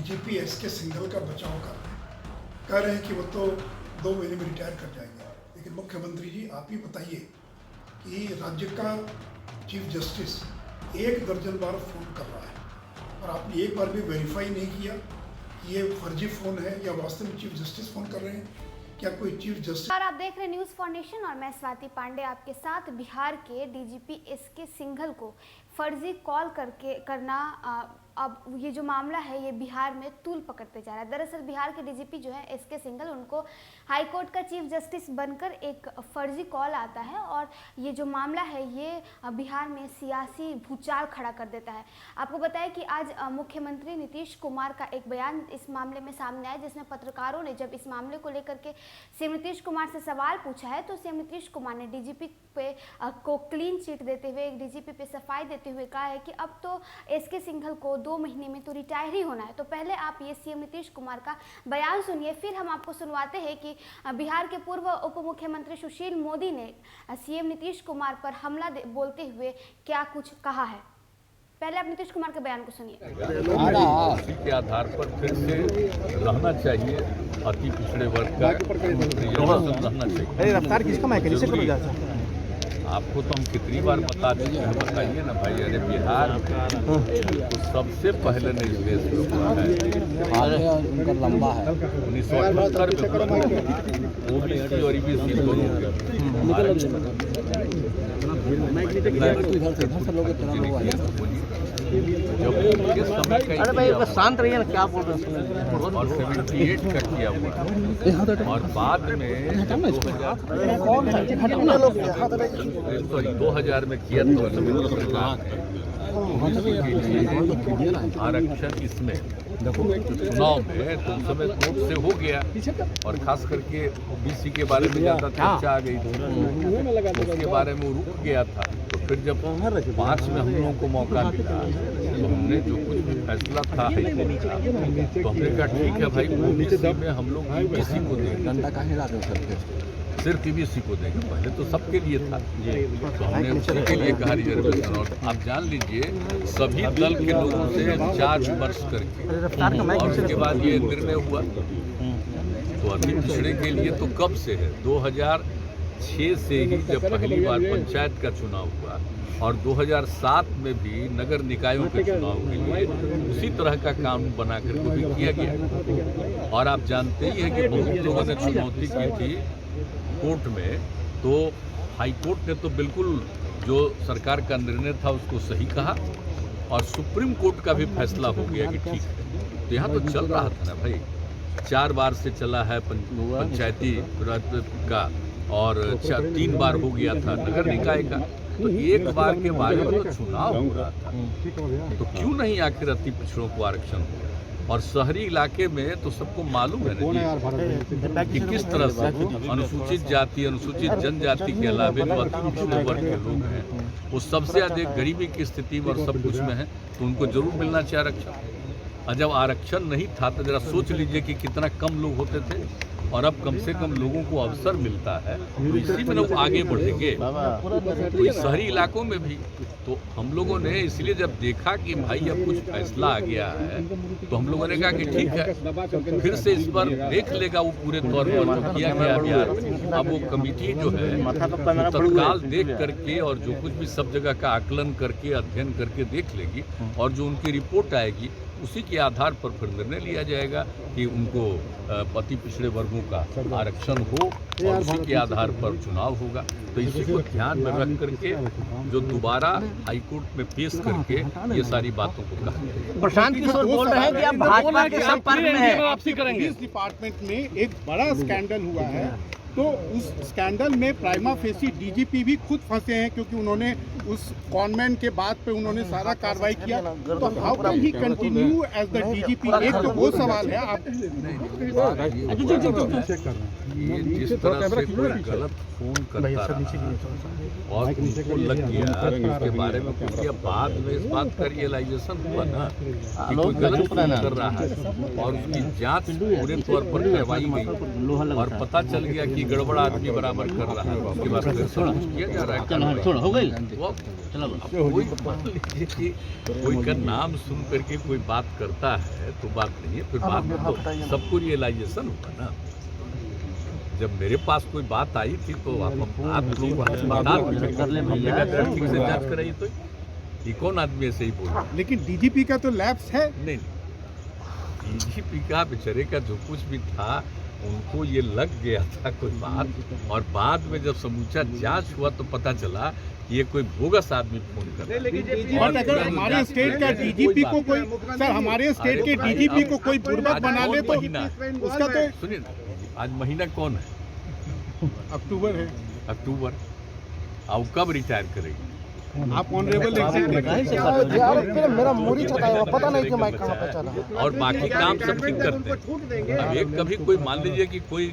DGP SK Singhal का बचाव कर रहे हैं। कह रहे हैं कि वो तो 2 महीने में रिटायर कर जाएंगे। लेकिन मुख्यमंत्री जी आप ही बताइए कि राज्य का चीफ जस्टिस 1 दर्जन बार फ़ोन कर रहा है और आपने एक बार भी वेरीफाई नहीं किया कि ये फर्जी फ़ोन है या वास्तव में चीफ जस्टिस फ़ोन कर रहे हैं। क्या कोई चीफ जस्टिस। और आप देख रहे हैं न्यूज़ फाउंडेशन और मैं स्वाति पांडे आपके साथ। बिहार के डीजीपी एसके सिंघल को फर्जी कॉल करना अब ये जो मामला है ये बिहार में तूल पकड़ते जा रहा है। दरअसल बिहार के डीजीपी जो है एसके सिंघल, उनको हाई कोर्ट का चीफ जस्टिस बनकर एक फर्जी कॉल आता है और ये जो मामला है ये बिहार में सियासी भूचाल खड़ा कर देता है। आपको बताया कि आज मुख्यमंत्री नीतीश कुमार का एक बयान इस मामले में सामने आया, जिसमें पत्रकारों ने जब इस मामले को लेकर के सीएम नीतीश कुमार से सवाल पूछा है तो सीएम नीतीश कुमार ने डीजीपी पे को क्लीन चिट देते हुए, एक डीजीपी पे सफाई देते हुए कहा है कि अब तो एसके सिंघल को 2 महीने में तो रिटायर ही होना है। तो पहले आप ये सीएम नीतीश कुमार का बयान सुनिए, फिर हम आपको सुनवाते हैं कि बिहार के पूर्व उप मुख्यमंत्री सुशील मोदी ने सीएम नीतीश कुमार पर हमला बोलते हुए क्या कुछ कहा है। पहले आप नीतीश कुमार के बयान को सुनिए। इसी के आधार पर फिर से रहना चाहिए, अति पिछड़े वर्ग का रहना चाहिए। रफ्तार किसका माइक है? करो जा सकता है। आपको तो हम कितनी बार बता चुके हैं, बताइए ना भाई। अरे बिहार तो सबसे पहले नहीं देश में हुआ है, उनका लंबा है 1978 में ओबीसी और ईबीसी दोनों अरे भाई शांत रहिए ना, क्या बोल रहे हैं। और 78 का किया हुआ और बाद में 2000 में किया तो आरक्षण इसमें चुनाव में तो उस समय कोर्ट से हो गया और खास करके ओबीसी के बारे में ज़्यादा चर्चा आ गई थी, उसके बारे में रुक गया था। तो फिर जब 5 में हम लोगों को मौका मिला तो हमने जो कुछ भी फैसला था हाईकोर्ट का, तो हमने कहा ठीक है भाई, ओबीसी में हम लोग ईबीसी को देंगे, सिर्फ ईबीसी को देंगे। पहले तो सबके लिए था, तो हमने उसी के लिए कहा रिजर्वेशन। और आप जान लीजिए सभी दल के लोगों से 4 विमर्श करके और उसके बाद ये निर्णय हुआ। तो अति पिछड़े के लिए तो कब से है, 2006 से ही जब पहली बार पंचायत का चुनाव हुआ और 2007 में भी नगर निकायों के चुनाव के लिए उसी तरह का कानून बना करके भी किया गया। और आप जानते ही हैं कि बहुत लोगों ने चुनौती की थी कोर्ट में, तो हाई कोर्ट ने तो बिल्कुल जो सरकार का निर्णय था उसको सही कहा और सुप्रीम कोर्ट का भी फैसला हो गया कि ठीक है। तो यहाँ तो चल रहा था ना भाई, 4 बार से चला है पंचायती राज का और 3 बार हो गया था नगर निकाय का। तो एक बार के बारे में तो चुनाव हो रहा था, तो क्यों नहीं आखिर अति पिछड़ों को आरक्षण हो? और शहरी इलाके में तो सबको मालूम है ना कि किस तरह से अनुसूचित जाति, अनुसूचित जनजाति के अलावे जो अति पिछड़े वर्ग के लोग हैं वो सबसे अधिक गरीबी की स्थिति में और सब कुछ में है, तो उनको जरूर मिलना चाहिए आरक्षण। और जब आरक्षण नहीं था तो जरा सोच लीजिए कि कितना कम लोग होते थे और अब कम से कम लोगों को अवसर मिलता है, तो इसी में लोग आगे बढ़ेंगे। तो शहरी इलाकों में भी तो हम लोगों ने इसलिए जब देखा कि भाई अब कुछ फैसला आ गया है तो हम लोगों ने कहा कि ठीक है फिर से इस पर देख लेगा वो पूरे तौर पर जो किया गया बिहार। अब वो कमेटी जो है तत्काल देख करके और जो कुछ भी सब जगह का आकलन करके अध्ययन करके देख लेगी और जो उनकी रिपोर्ट आएगी उसी के आधार पर फिर निर्णय लिया जाएगा कि उनको अति पिछड़े वर्गों का आरक्षण हो और उसी के आधार पर चुनाव होगा। तो इसी को ध्यान में रख करके जो दोबारा हाईकोर्ट में पेश करके ये सारी बातों को कहा। प्रशांत किशोर बोल रहे हैं कि आप भाजपा के संपर्क में हैं। वापसी करेंगे। इस डिपार्टमेंट में एक बड़ा स्कैंडल हुआ है, तो उस स्कैंडल में प्राइमा फेसी डीजीपी भी खुद फंसे हैं क्योंकि उन्होंने उस कॉन्वेंट के बाद पे उन्होंने सारा कार्रवाई किया। तो how can he continue as the DGP? एक तो वो सवाल है। आप ये जिस तरह से कोई गलत फोन करता रहा और उसको लग गया तो उसके बारे में कुछ किया, बाद में इस बात का रियलाइजेशन हुआ ना कि कोई गलत फोन कर रहा है और उसकी जांच पूरे तौर पर करवाई गई और पता चल गया कि गड़बड़ आदमी बराबर कर रहा है, उसके बाद फिर सब कुछ किया जा रहा है। छोड़ हो गई वो अब कोई मान लीजिए कि कोई का नाम सुन करके कोई बात करता है तो बात नहीं है, फिर बाद में तो सबको रियलाइजेशन होगा ना। जब मेरे पास कोई बात आई थी तो आप लोग हमने ठीक से जांच कराई, तो ये कौन आदमी ऐसे ही बोल रहा है? लेकिन डीजीपी का तो लैप्स है। नहीं, डीजीपी का बेचारे का जो कुछ भी था उनको ये लग गया था कोई बात, और बाद में जब समूचा जांच हुआ तो पता चला कि ये कोई बोगस आदमी फोन कर रहा है। और अगर हमारे स्टेट का डीजीपी को कोई सर हमारे स्टेट के डीजीपी को कोई बुर्बक बना ले तो उसका तो सुनिए ना, आज महीना कौन है? अक्टूबर है। अक्टूबर। अब कब रिटायर करेगी? आप ऑनरेबल मेरा मूरी छता है, पता नहीं कि माइक कहाँ पे चला। और बाकी काम सब ठीक करते हैं। अब एक कभी कोई मान लीजिए कि कोई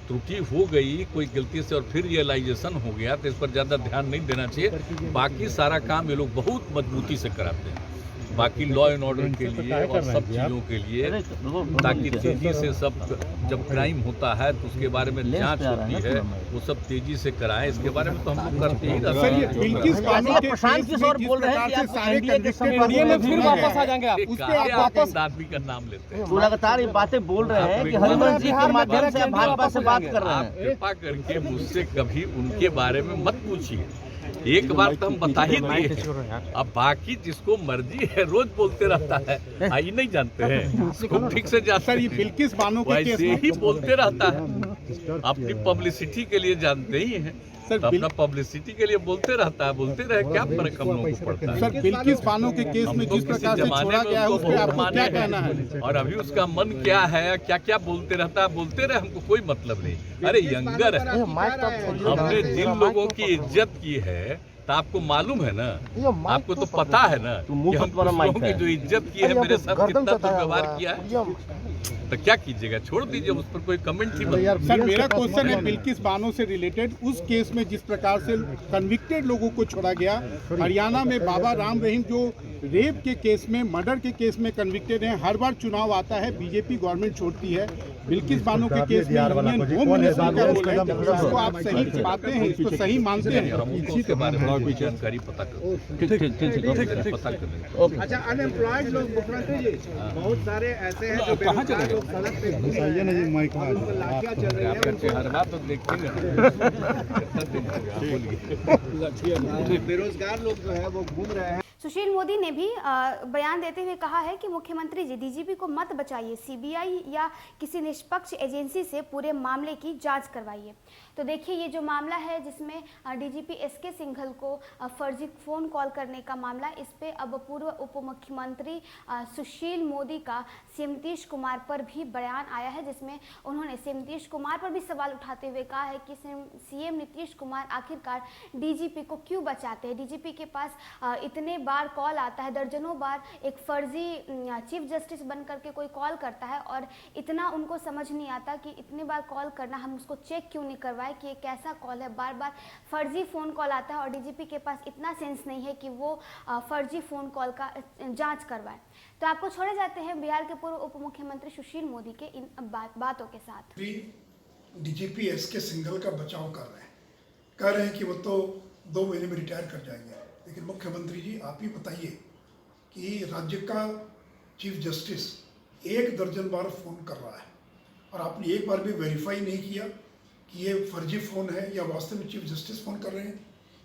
त्रुटि हो गई कोई गलती से और फिर रियलाइजेशन हो गया तो इस पर ज़्यादा ध्यान नहीं देना चाहिए। बाकी सारा काम ये लोग बहुत मजबूती से कराते हैं, बाकी लॉ एंड ऑर्डर के लिए और सब चीज़ों के लिए, ताकि तेजी से सब जब क्राइम होता है तो उसके बारे में जांच होती है, वो सब तेजी से कराएं। इसके बारे में तो हम लोग करते ही प्रशांत किशोर बोल रहे हैं कि आप एनडीए के एनडीए में फिर वापस आ जाएंगे। उस पर वापस आदमी का नाम लेते हैं। तो लगातार ये बातें बोल रहे हैं कि हरिवंश जी के माध्यम से भाजपा से बात कर रहे हैं। कृपा करके मुझसे कभी उनके बारे में मत पूछिए, एक बार तो हम बता ही दिए। अब बाकी जिसको मर्जी है रोज बोलते रहता है, आई नहीं जानते हैं, खूब ठीक से जानते सर ये बिल्किस बानो के केस वैसे ही बोलते रहता है। अपनी पब्लिसिटी के लिए जानते ही हैं, तो अपना पब्लिसिटी के लिए बोलते रहता है, बोलते रहे, क्या फर्क हम लोगों को पड़ता है? सर बिल्किस बानो के केस में जिस प्रकार से छोड़ा गया है उस पर आपको क्या कहना है? और अभी उसका मन क्या है, क्या क्या बोलते रहता है, बोलते रहे, हमको कोई मतलब नहीं। अरे यंगर है, हमने जिन लोगों की इज्जत की है तो आपको मालूम है ना, आपको तो पता है ना कि हम कुछ लोगों की जो इज्जत की है, मेरे साथ कितना दुर्व्यवहार किया है, तो क्या कीजिएगा, छोड़ दीजिए, उस पर कोई कमेंट ही मत। सर मेरा क्वेश्चन है बिल्किस बानो से रिलेटेड, उस केस में जिस प्रकार से कन्विक्टेड लोगों को छोड़ा गया, हरियाणा में बाबा राम रहीम जो रेप के केस में, मर्डर के केस में कन्विक्टेड हैं, हर बार चुनाव आता है बीजेपी गवर्नमेंट छोड़ती है। बिल्किस बानो के केस में यूनियन होम मिनिस्टर का रोल है, इसको आप सही पाते हैं, इसको सही मानते हैं? इसी के बारे में कोई जानकारी पता करो, ठीक पता कर लेंगे। अच्छा, अनएम्प्लॉयड लोग मुख्यमंत्री जी बहुत सारे ऐसे हैं जो बेरोजगार लोग सड़क पे घूम रहे हैं, उनको लाठियां चल रही आपका है, चेहरा तो देखेंगे, बेरोजगार लोग जो है वो घूम रहे हैं। सुशील मोदी ने भी बयान देते हुए कहा है कि मुख्यमंत्री जी डीजीपी को मत बचाइए, सीबीआई या किसी निष्पक्ष एजेंसी से पूरे मामले की जांच करवाइए। तो देखिए ये जो मामला है जिसमें डीजीपी एसके सिंघल को फर्जी फ़ोन कॉल करने का मामला, इस पे अब पूर्व उप मुख्यमंत्री सुशील मोदी का सीएम नीतीश कुमार पर भी बयान आया है, जिसमें उन्होंने सीएम नीतीश कुमार पर भी सवाल उठाते हुए कहा है कि सीएम नीतीश कुमार आखिरकार डीजीपी को क्यों बचाते हैं। डीजीपी के पास इतने बार कॉल आता है, दर्जनों बार एक फर्जी चीफ जस्टिस बन करके कोई कॉल करता है, और इतना उनको समझ नहीं आता कि इतने बार कॉल करना, हम उसको चेक क्यों नहीं करवाए कि ये कैसा कॉल है। बार बार फर्जी फ़ोन कॉल आता है और डीजीपी के पास इतना सेंस नहीं है कि वो फर्जी फ़ोन कॉल का जांच करवाए। तो आपको छोड़े जाते हैं बिहार के पूर्व उप मुख्यमंत्री सुशील मोदी के इन बातों के साथ। डीजीपी एसके सिंघल का बचाव कर रहे हैं, कह रहे हैं कि वो तो 2 महीने में रिटायर कर जाएंगे। लेकिन मुख्यमंत्री जी आप ही बताइए कि राज्य का चीफ जस्टिस 1 दर्जन बार फ़ोन कर रहा है और आपने एक बार भी वेरीफाई नहीं किया कि ये फर्जी फ़ोन है या वास्तव में चीफ जस्टिस फ़ोन कर रहे हैं।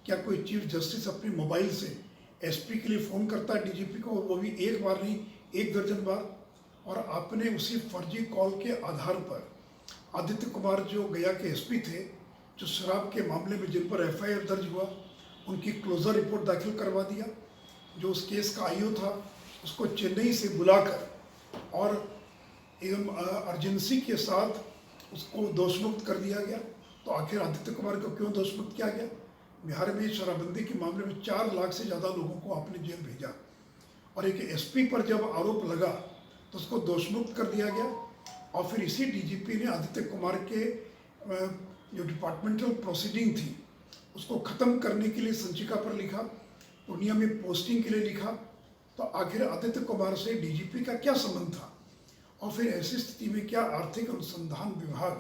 क्या कोई चीफ जस्टिस अपने मोबाइल से एसपी के लिए फ़ोन करता है डीजीपी को, और वो भी एक बार नहीं 1 दर्जन बार? और आपने उसी फर्जी कॉल के आधार पर आदित्य कुमार जो गया के एसपी थे, जो शराब के मामले में जिन पर एफआईआर दर्ज हुआ, उनकी क्लोजर रिपोर्ट दाखिल करवा दिया। जो उस केस का आईओ था उसको चेन्नई से बुलाकर और एकदम अर्जेंसी के साथ उसको दोषमुक्त कर दिया गया। तो आखिर आदित्य कुमार को क्यों दोषमुक्त किया गया? बिहार में शराबबंदी के मामले में 4 लाख से ज़्यादा लोगों को आपने जेल भेजा, और एक एसपी पर जब आरोप लगा तो उसको दोषमुक्त कर दिया गया। और फिर इसी डीजीपी ने आदित्य कुमार के जो डिपार्टमेंटल प्रोसीडिंग थी उसको ख़त्म करने के लिए संचिका पर लिखा, पूर्णिया में पोस्टिंग के लिए लिखा। तो आखिर आदित्य कुमार से डीजीपी का क्या संबंध था? और फिर ऐसी स्थिति में क्या आर्थिक अनुसंधान विभाग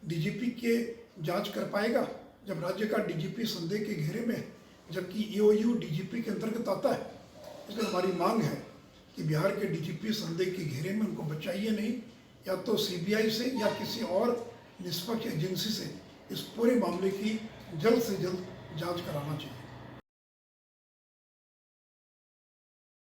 डीजीपी के जांच कर पाएगा जब राज्य का डीजीपी संदेह के घेरे में है, जबकि ईओयू डीजीपी के अंतर्गत आता है। इसलिए हमारी मांग है कि बिहार के डीजीपी संदेह के घेरे में उनको बचाइए नहीं, या तो सीबीआई से या किसी और निष्पक्ष एजेंसी से इस पूरे मामले की जल्द से जल्द जांच कराना चाहिए।